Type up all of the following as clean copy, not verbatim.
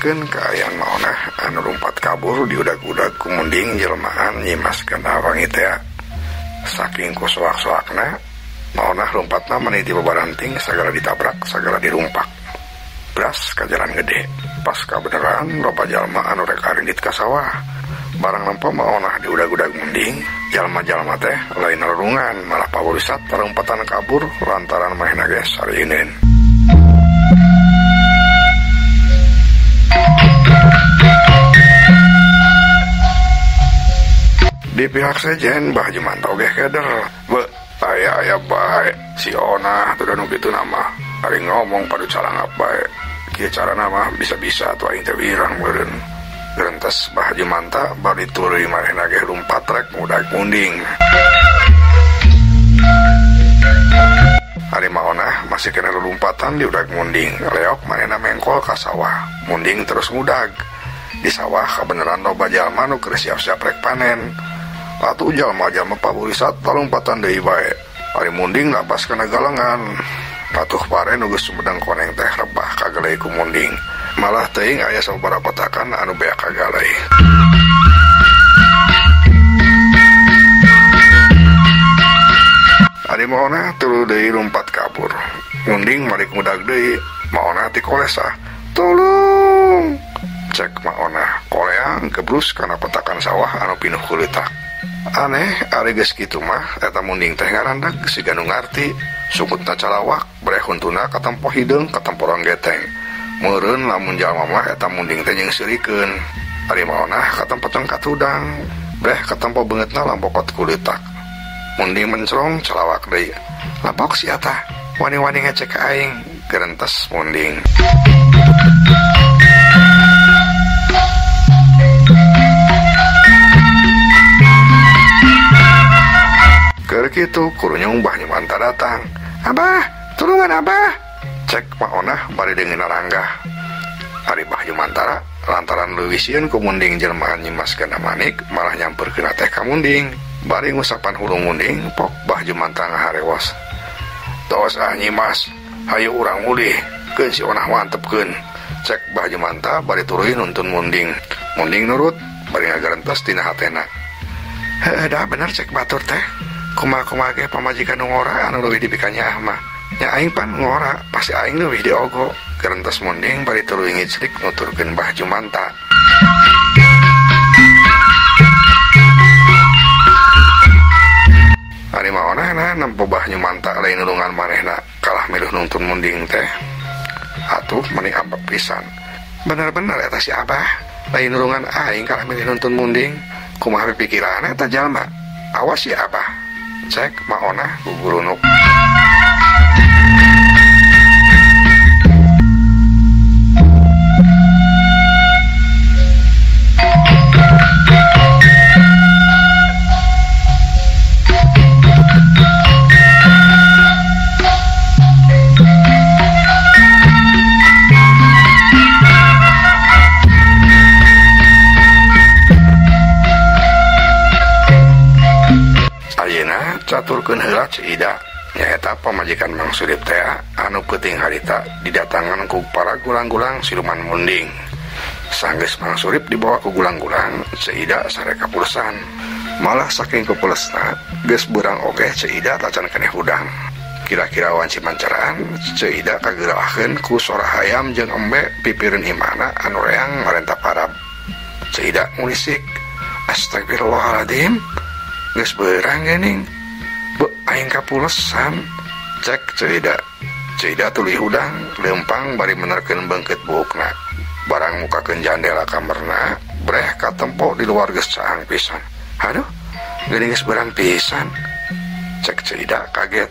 dijelaskan kaayaan maonah anu lumpat kabur diudag-udag ku munding jelmaan nyimaskeun wangi teh. Saking kusoak-soakna maonah lompatna meniti babaranting sagala ditabrak sagala dirumpak. Bras ka jalan gede. Pas kabeneran loba jalma anu rek arindit ka sawah. Barang lempo maonah diudag-udag munding, jalma-jalma teh lain rerungan malah paburisat tarumpatan kabur lantaran mahena ge sareuneun. Di pihak sejen Bah Jumanta oge keder. Aya bae si Ona teu nu kitu nama. Ari ngomong padu calangap bae. Kieu carana mah bisa-bisa atuh aing teh wirang meureun. Gerentes Bah Jumanta bari tuluy marehna ge lumpat rek mudag munding. Ari maonah masih kena lumpatan di udag munding. Leok marehna mengkol ka sawah. Munding terus mudag. Di sawah kabeneran loba jalma nu keur siap-siap rek panen. Atuh jalma-jalma paburisat talumpatan deui bae. Ari munding lapas kana galengan. Atuh pare nu geus sumedang koneng teh rebah kagalei ku munding. Malah teuing aya sababaraha petakan anu beak kagalei. Ari maona tuluy deui lumpat kabur. Munding malik mudag deui. Maona ti kolesa. Tolong. Cek maona koleang kebrus kana petakan sawah anu pinuh ku leutak. Aneh, ari geus kitu mah eta munding teh ngarandag siga nu ngarti. Sukutna calawak, breh huntuna katempo hideung katempo ronggeteng. Meureun lamun jalma mah eta munding teh jeung sirikeun. Ari maonah katempotan katudang, breh katempo beungeutna lampokot ku leutak. Munding mencrong calawak deui. Lampok si eta, wani-wani ngecek ka aing, gerentes munding. Keur kitu kurunyung Bah Jumanta datang. "Abah, tulungan Abah." Cek maonah bari deungeun ranggah. Ari Bah Jumanta lantaran leuwih sieun ku munding jelmaan nyimaskeun manik malah nyamperkeun teh ka munding. Bari ngusapan hulu munding pok Bah Jumanta ngaharewos. "Tos nyimas, hayu urang mulih, keun si Onah mantepkeun." Cek Bah Jumanta bari tuluy nuntun munding. Munding nurut bari ngagarentes tina hatena. "Heuh da bener cek batur teh. Kumaha ge pamajikan nu ngora anu leuwih dipikanya mah. Nya aing pan ngora, pasti aing leuwih diogo." Gerentes munding bari tuluy ngicrik nuturkeun Bah Jumanta. Ari maonahna nempo Bah Jumanta lain nulungan manehna kalah miluh nuntun munding teh. Atuh mending ambek pisan. Bener-bener eta si Abah lain nulungan aing kalah milih nuntun munding. Kumaha pikiranna eta jalma? Awas ya Abah. Cek maonah gugurunuk. Caturkeun heula Cida nyaeta pamajikan Mang Surip teh anu peuting harita didatangan ku para gulang-gulang siluman munding. Sanggeus Mang Surip dibawa ku gulang-gulang, Cida sare kapulsan. Malah saking kepulesna geus beurang oge Cida tacan keneh hudang. Kira-kira wanci mancaraan Cida kageurakeun ku sora hayam jeung embe pipireun imana anu reang marenta parab. Cida ngulisik, "Astagfirullahaladzim, geus beurang geuning. Aing kapulesan." Cek Cida tuluy hudang lempang bari menerkeun beungkeut buukna. Barang mukakeun jandela kamarna breh katempo di luar geus caang pisan. "Haduh, geuning geus beurang pisan." Cek Cida kaget.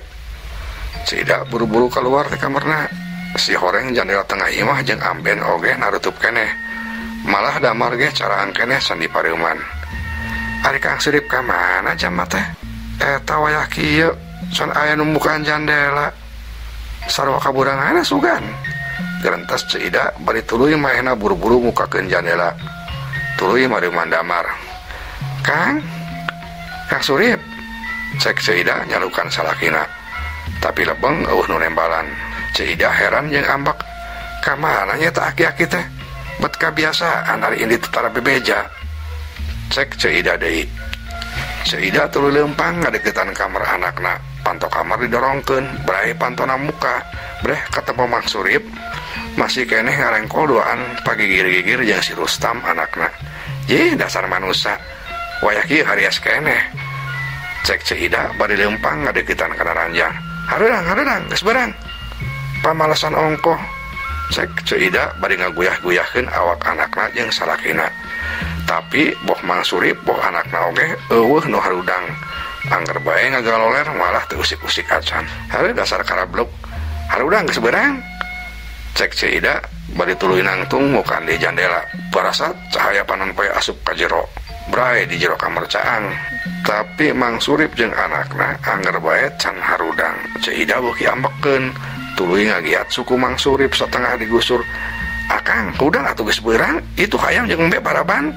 Cida buru-buru keluar ti kamarna. Si horeng jandela tengah imah jeung amben oge narutup keneh. Malah damar ge caraan keneh sandi pareuman. "Ari Kang Surip ka mana jam teh? Eta wayah kieu son aya nu bukaan jandela. Sarua kaburangana sugan." Gerentes Cida bari tuluy maehna buru-buru mukakeun jandela. Tuluy mareuman damar. Kang Surip." Cek Cida nyalukan salakina. Tapi lebeng eueuh nu nembalan. Cida heran jeung ambak. "Ka mana nya teh aki-aki teh? bet kabiasaan hari ini tetara bebeja. Cek Cida deui. Cida tuluy leumpang ngadeukeutan kamar anakna, panto kamar didorongkeun, bray pantona muka, breh ketemu Mang Surip, masih keneh ngarengkol duaan pagigir-gigir jeung si Rustam anakna. Jih dasar manusia, wayah kieu harias keneh. Cek Cida bari leumpang ngadeukeutan kana ranjang. Hareudang, geus beurang. Pamalasan ongkoh. Cek Cida bari ngaguyah-guyahkeun awak anakna jeung salakina. Tapi boh Mang Surip boh anakna oge eueuh nu harudang. Angger bae ngagaloler malah teu usik-usik acan. Hareu dasar karabluk. Harudang geus beurang. Cek Cida bari tuluy nangtung mukan di jandela. Parasat cahaya panon poe asup ka jero. Bray di jero kamar caang. Tapi Mang Surip jeung anakna angger bae can harudang. Cida beuki ambekeun. Tuluy ngagiat suku Mang Surip satengah digusur. Akang, udang atuh geus beurang, itu hayam jeung embe baraban.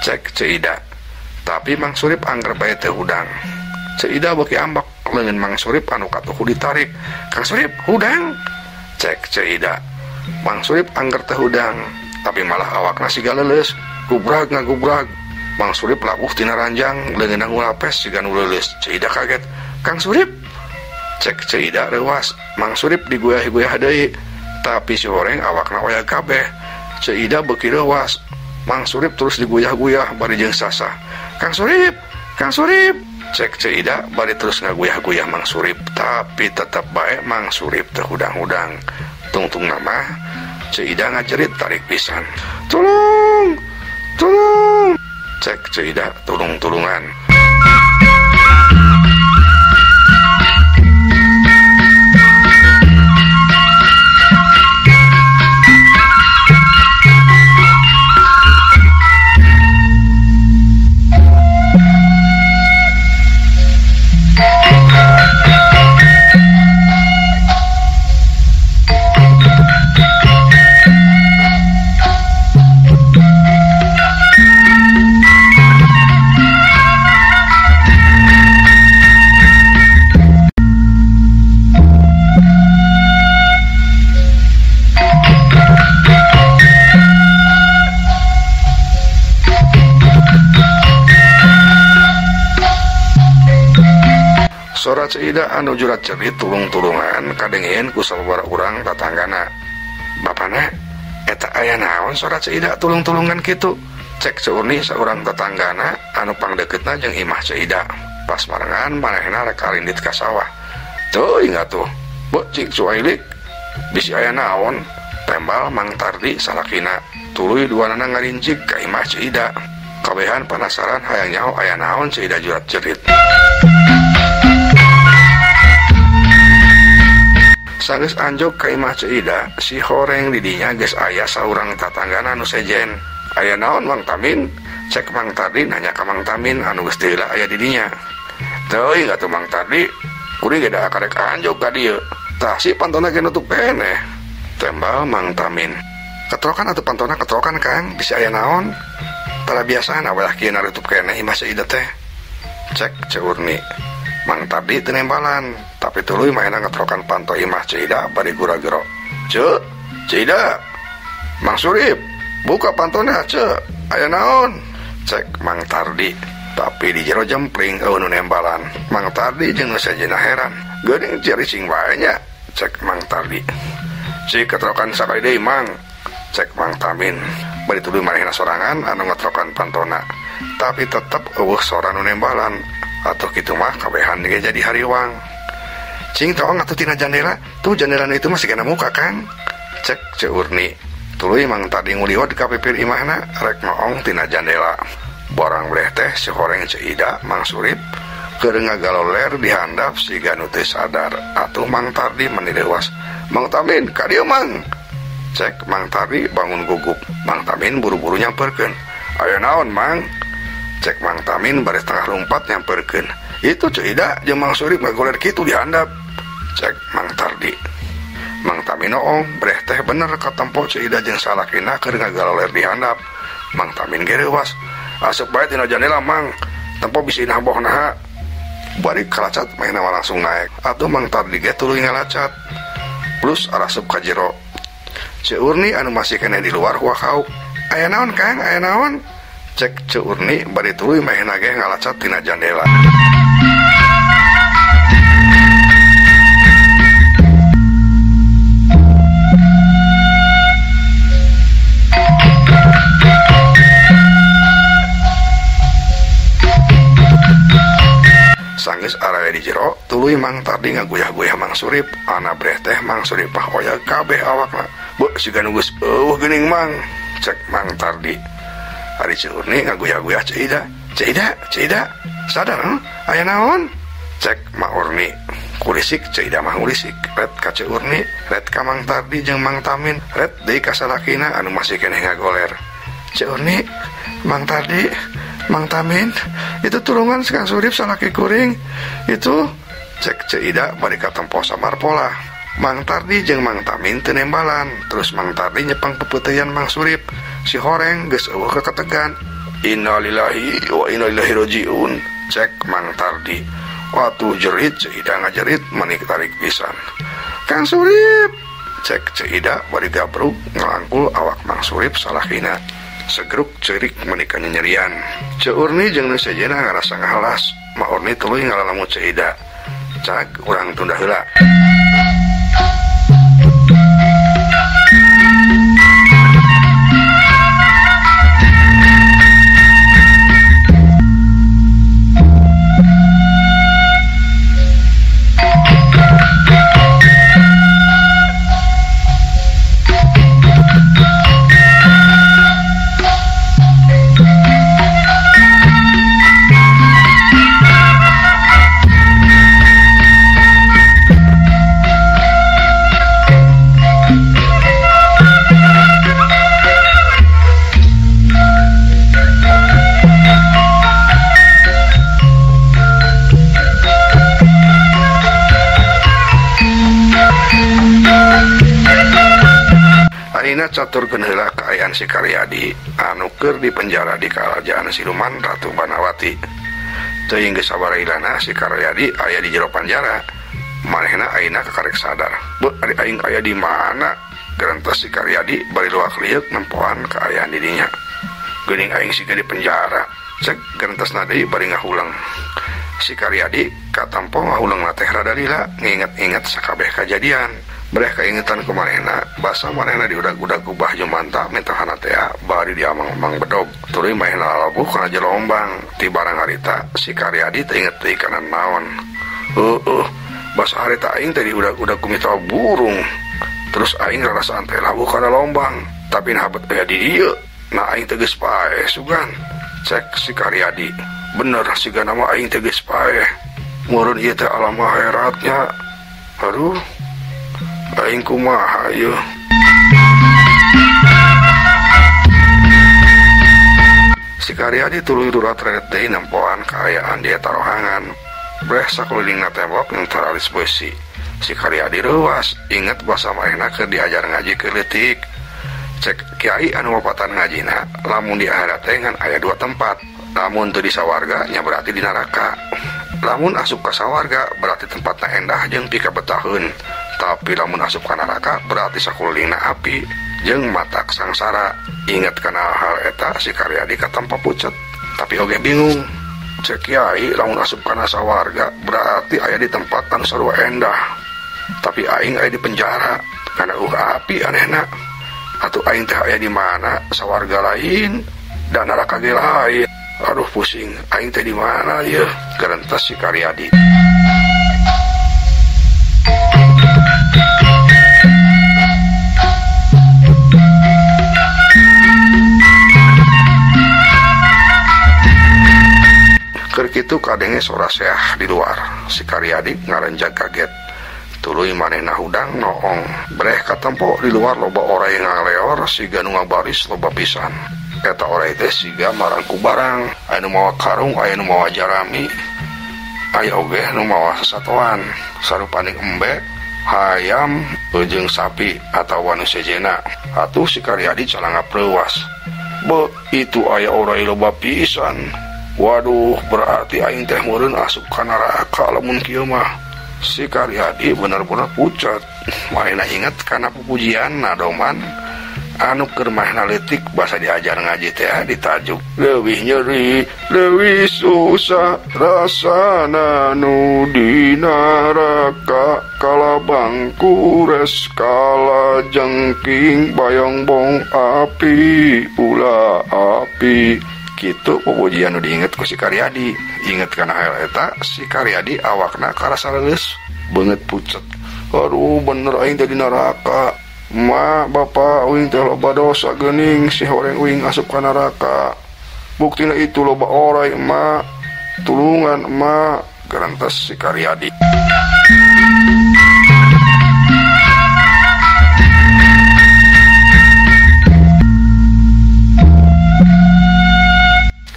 Cek Cida. Tapi Mang Surip angger bae teu udang. Cida beuki ambek leungeun Mang Surip anu katuhu ditarik. Kang Surip, udang. Cek Cida. Mang Surip angger teu udang, tapi malah awakna siga leuleus, gubrag ngagubrag. Mang Surip labuh tina ranjang, leungeunna ngulapes siga nu leuleus. Cida kaget. Kang Surip. Cek Cida reuas. Mang Surip diguyah-guyah deui. Tapi si horeng awakna waya kabeh. Cida beuki reuas. Mang Surip terus diguyah-guyah bari jeung sasah. Kang Surip, Kang Surip. Cek Cida bari terus ngaguyah-guyah Mang Surip, tapi tetep bae Mang Surip teu hudang-hudang. Tungtung nama Cida ngajerit tarik pisan. Tolong, tolong. Cek Cida tulung-tulungan. Sora Cida anu jurat cerit tulung-tulungan kadengieun ku sababaraha urang tatanggana. Bapana, eta aya naon sora Cida tulung-tulungan kitu? Cek Ceurni saurang tatanggana anu pangdeuketna jeung imah Cida. Pas marengan manehna rek karindit ka sawah. Teuing atuh, beuh cing cuailik. Bisi aya naon? Tembal Mang Tardi salakina. Tuluy duanana ngarincik ka imah Cida. Kabehan penasaran hayang nyaho aya naon Cida jurat cerit. Sanggeus anjog ka imah Cida, si horeng didinya geus aya saurang tatanggana anu sejen. Aya naon Mang Tamin? Cek Mang Tardi nanya ka Mang Tamin anu geus deula aya didinya. Teuing atuh Mang Tardi, kuring ge da karek anjog ka dieu. Tah si pantona ge nutup keneh. Tembal Mang Tamin. Ketrokan atuh pantona ketrokan Kang, bisa aya naon? Tara biasana walah kieu nutup keneh imah Cida teh. Cek Ceurni. Mang Tardi teu nembalan, tapi tuluy maena ngetrokan panto imah Cida bari gura-gero. Ceu, Cida. Mang Surip, buka pantona, ceu. Aya naon? Cek Mang Tardi. Tapi di jero jempling eueuh nu nembalan. Mang Tardi jeung nu sejenna heran. Geuning ciricing wae nya. Cek Mang Tardi. Cik ketrokan sakali deui Mang. Cek Mang Tamin. Bari tuluy manehna sorangan anu ngetrokan pantona. Tapi tetep eueuh sora nu nembalan. Atuh kitu mah kabehan ge jadi hariwang. Cing toong atuh tina jandela, tuh jandela itu masih kena muka Kang. Cek Ceurni. Tuluy Mang Tardi nguliwat ka pipir imahna rek noong tina jandela. Borang bleh teh si horeng Cida Mang Surip keur ngagaloler di handap siga nu teu sadar. Atuh Mang Tardi meni leuwas. Mang Tamin, ka dieu Mang. Cek Mang Tardi bangun gugup. Mang Tamin buru-buru nyamperkeun. Aya naon Mang? Cek Mang Tamin bari setengah lumpat nyamperkeun. Itu Cida jeung Mang Surip ngagoler kitu di handap. Cek Mang Tardi. Mang Tamin oong, breh teh bener katempo Cida jeung salakina keur ngagaloler di handap. Mang Tamin ge reuwas. Asup bae tina jandela Mang, tempo bisi naboh naha. Bari kalacat mainna langsung naek. Atuh Mang Tardi ge tuluy ngalacat. Plus arasup ka jero. Ceurni anu masih kena di luar wakauk. Aya naon Kang, aya naon? Cek Ceurni bari tuluy maehna ge ngalacat tina jandela. Sanggeus araya di jero, tuluy Mang Tardi ngaguyah-guyah Mang Surip. Ana breh teh Mang Surip mah hoyong kabeh awakna. Bu siga nunggus geuning Mang. Cek Mang Tardi. Ari Ceurni ngaguyah-guyah Ceida, sadar aya naon? Cek Mak Urni. Kulisik Ceida mah ngulisik. Ret ka Ceurni, ret ka Mang Tardi jeung Mang Tamin, ret deui ka salakina anu masih keneh ngagoler. Ceurni, Mang Tardi, Mang Tamin, itu tulungan Kang Surip salaki kuring. Itu cek Ceida bari katempo samar pola. Mang Tardi jeung Mang Tamin teu nembalan. Terus Mang Tardi nyepeng pepeuteyan Mang Surip. Si horeng geus eueuh keketegan. Innalillahi wa inna ilaihi rajiun. Cek Mang Tardi. Watu jerit Ceida ngajerit manik tarik pisan. Kang Surip. Cek Ceida bari gabruk ngalangkul awak Mang Surip salakina. Segeruk cerik menika nyerian. Ceurni jeung nu sejenna ngarasa ngahalas. Mak Urni tuluy ngalalamu Ceida. Cak urang tunda heula. Caturkeun heula kaayaan si Karyadi anu keur dipenjara di Kerajaan Siluman Ratu Banawati. Teuing geus sabarailana si Karyadi aya di jero penjara. Manehna ayeuna kakarek sadar. Beuh ari aing aya di mana? Gerentos si Karyadi bari luak liuk nempoan kaayaan di dinya. Geuning aing siga di penjara. Cek gerentosna deui bari ngahulang. Si Karyadi katampo ngahulang teh rada lila nginget-inget sakabeh kajadian. Breh kaingetan ku manehna, basa manehna diudag-udag kubah jumanta mentahana teh bari diamang-amang bedog. Tuluy manehna lalabuh kana jelombang. Ti barang harita si Karyadi teu inget deui kana naon. Basa harita aing teh diudag-udag ku mitra burung. Terus aing rarasaan teh labuh kana lombang, tapi habet aya di dieu. Na aing teh geus paeh sugan. Cek si Karyadi. Bener sigana mah aing teh geus paeh. Meureun ieu teh alam akhiratnya. Aduh. Aing kumaha yeuh. Si Karyadi tuluy durat redet deui nempoan kaayaan di eta rohangan. Breh sakulilingna tembok yang taralis beusi. Si Karyadi reuwas, inget basa manehna keur diajar ngaji keur leutik. Cek kiai anu mapatan ngajina, lamun di akhirat teh ngan aya dua tempat. Lamun teu di sawarga nya berarti di neraka. Lamun asup ka sawarga berarti tempatna endah jeung pika betaheun. Tapi lamun asup ka neraka berarti sakulilingna api jeung matak sangsara. Ingat kana hal eta si Karyadi katampa pucet, tapi oge bingung. Cek kiai lamun asup kana sawarga berarti aya di tempat anu sarua endah. Tapi aing aya di penjara kana api anehna. Atuh aing teh aya di mana? Sawarga lain dan neraka ge lain. Aduh pusing, aing teh di mana ieu? Gerentos si Karyadi. Keur kitu kadenge sora seah di luar. Si Karyadi ngarenjag kaget. Tuluy manehna hudang noong. Breh katempo di luar loba oray ngaleor siga nu ngabaris loba pisan. Eta oray teh siga marangku barang. Aya nu mawa karung, aya nu mawa jarami. Aya oge nu mawa sasatoan. Sarupaning embe, hayam, jeung sapi atawa nu sejenna. Atuh si Karyadi calanga preuwas. Be itu aya oray loba pisan. Waduh, berarti aing teh meureun asup ka neraka lamun kieu mah. Si Karyadi bener-bener pucat. Manehna inget karena pupujian nadoman anu keur manehna leutik basa diajar ngaji teh ditajuk leuwih nyeri leuwih susah rasana nu di neraka kala bangku res kala jengking bayombong api ulah api kitu pupujian nu diinget ku si Karyadi. Inget kana hal eta si Karyadi awakna karasa leus banget pucet. Aduh bener aing teh di neraka. Ma bapak uing teh loba dosa geuning si horeng uing asup ka neraka. Buktina itu loba oray emak. Tulungan emak gerantos si Karyadi.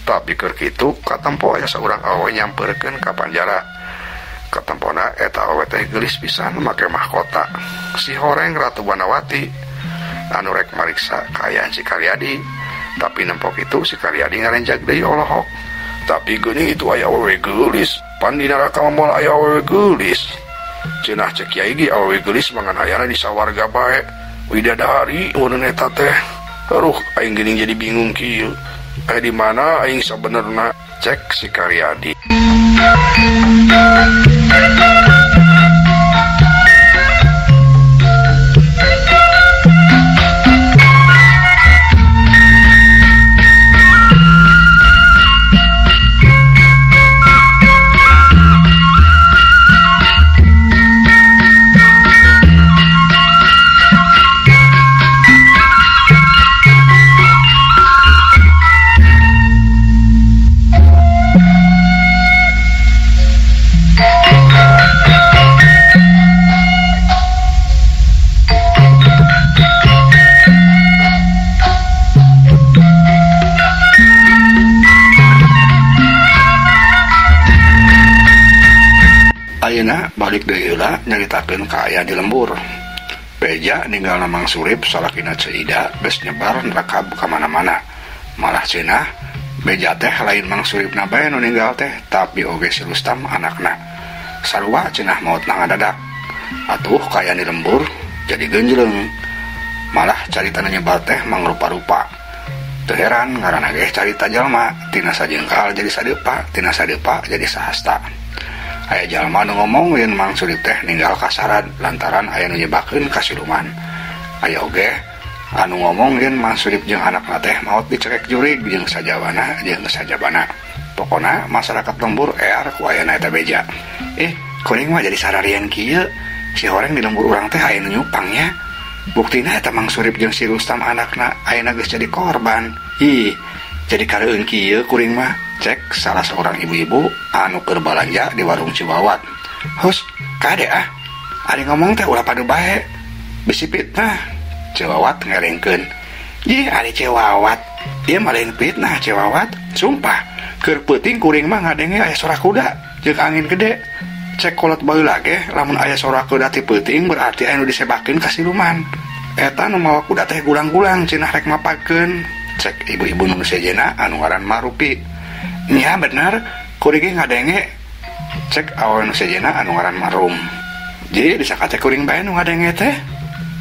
Tapi keur kitu katempo aya saurang awe nyamperkeun ka Panjara. Katempona eta awe teh geulis pisan make mahkota si horeng Ratu Banawati anu rek mariksa kaayaan si Karyadi. Tapi nempok itu si Karyadi ngarenjak deui olohok. Tapi geuning itu aya awewe geulis, pan di neraka moal aya awewe geulis. Cenah cek kiai ge awewe geulis mangan ayana di sawarga bae. Widadari urang eta teh. Aduh aing geuning jadi bingung kieu. Di mana aing sabenerna cek si Karyadi. Ayeuna balik deui heula nyaritakeun kaayaan di lembur. Beja ninggalna Mang Surip salakina Ceuida geus nyebar nerakab ka mana-mana. Malah cenah beja teh lain Mang Suripna bae nu ninggal teh, tapi oge si Rustam anakna. Sarua cenah maotna ngadadak. Atuh kaayaan di lembur jadi genjleung. Malah caritana nyebar teh mangrupa-rupa. Teu heran ngaranna ge carita jalma tina sajengkal jadi sadeupa, tina sadeupa jadi sahasta. Aya jalma nu ngomong yen Mang Surip teh ninggal kasaran lantaran aya nu nyebakeun ka siluman. Aya oge anu ngomong yen Mang Surip jeung anakna teh maot dicerek jurig jeung sajabana. Pokona masyarakat lembur ear ku ayana eta beja. Kuring mah jadi sararian kieu. Si horeng di lembur urang teh aya nu nyupang nya. Buktina eta Mang Surip jeung si Rustam anakna ayeuna geus jadi korban. Jadi kareueun kieu kuring mah, cek salah seorang ibu-ibu anu keur balanja di warung Ciwawat. Hus, kade ari ngomong teh ulah padu bae. Bisi fitnah. Ciwawat ngerengkeun. Ari Ciwawat, ieu mah lain fitnah Ciwawat. Sumpah, keur peuting kuring mah ngadenge aya sora kuda jeung angin gede. Cek kolot baheula ge, lamun aya sora kuda ti peuting berarti aya nu disebakeun ka siluman. Eta nu mawa kuda teh gulang-gulang cenah rek mapakeun. Cek ibu-ibu nu sejena anu ngaran Marupi. Nya bener, kuring ge ngadenge. Cek awewe nu sejena anu ngaran Marum. Jadi disakate kuring bae nu ngadenge teh.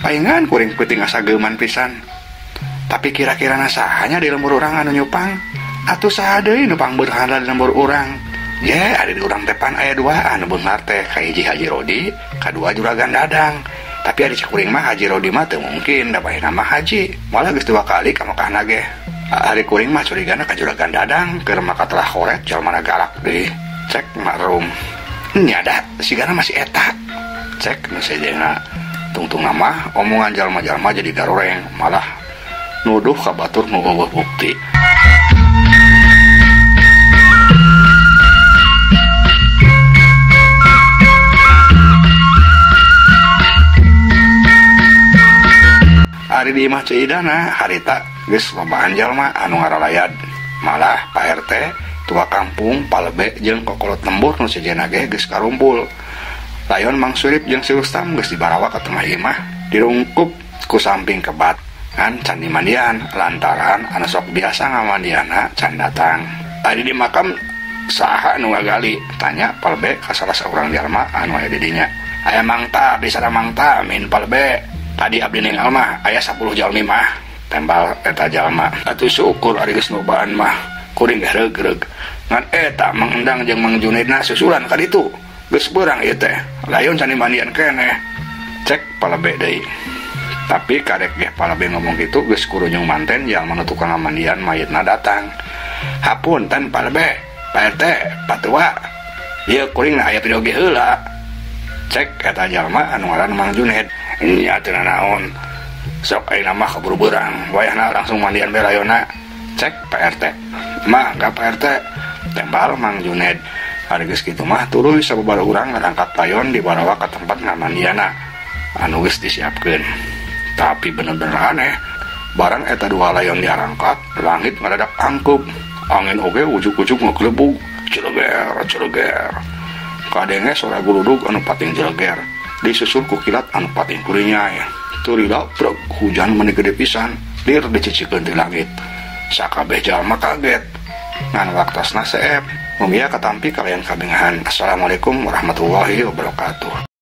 Paingan kuring peuting asa geuman pisan. Tapi kira-kira nasahanya di lembur urang anu nyupang? Atuh saha deui nu pangbeurhan di lembur urang? Ada di urang tepan aya dua anu beunghar teh kahiji Haji Rodi, kadua Juragan Dadang. Tapi ari cekuring mah Haji Rodi mah teu mungkin da bae nama Haji. Malah geus 2 kali ka Mekahna ge. Ari kuring mah curigana ka Juragan Dadang keur maka telah koret jalmana galak deui. Cek Marum. Nya da sigana masih eta. Cek nu sejena tungtung nama omongan jalma-jalma jadi garoreng, malah nuduh ka batur nu eueuh bukti. Ari di imah Ceidana harita geus lobaan jalma anu ngaralayad. Malah Pak RT, tua kampung, palebe jeung kokolot lembur nu sejenna ge geus karumpul. Layon Mang Surip jeung si Rustam geus dibarawa ka tengah imah, dirungkup ku samping kebat ngan can dimandian lantaran anu sok biasa ngamandiana can datang. Tadi di makam saha nu ngagali, tanya palebe ka salah saurang jalma anu aya di dinya. aya mangta di sareng mangta min palbe tadi abdi ninggal mah aya 10 jalmi mah tembal eta jalma atuh syukur ari geus nobaan mah kuring geureg-geureg ngan eta mangendang jeung Mang Junaidna susulan ka ditu geus beurang ieu teh layon can dimandian keneh cek palebe deui tapi karek ge palebe ngomong kitu geus kurunyung manten jalma nu tukang ngamandian mayitna datang hapunten palebe Pak RT patua ieu kuring aya video ge heula cek kata jalma anu ngaran Mang Junaid nya teu naon sok ayeuna mah kaburu beurang wayahna langsung mandian belayona cek Pak RT mah enggak Pak RT tembal Mang Junaid ari geus kitu mah tuluy sababaraha urang ngarangkat layon dibarawa ka tempat ngamandiana anu geus disiapkeun tapi bener-bener aneh barang eta 2 layon diarangkat langit ngadadak angkup angin oge ujuk-ujuk ngaglebug cileger kadenge sora guludug anu pating jeleger disusul ku kilat anu pating kurinyai turila brek hujan meuni gede pisan lir dicicikeun ti langit sakabeh jalma kaget ngan waktosna seep mugia katampi kalian kabengahan. Assalamualaikum warahmatullahi wabarakatuh.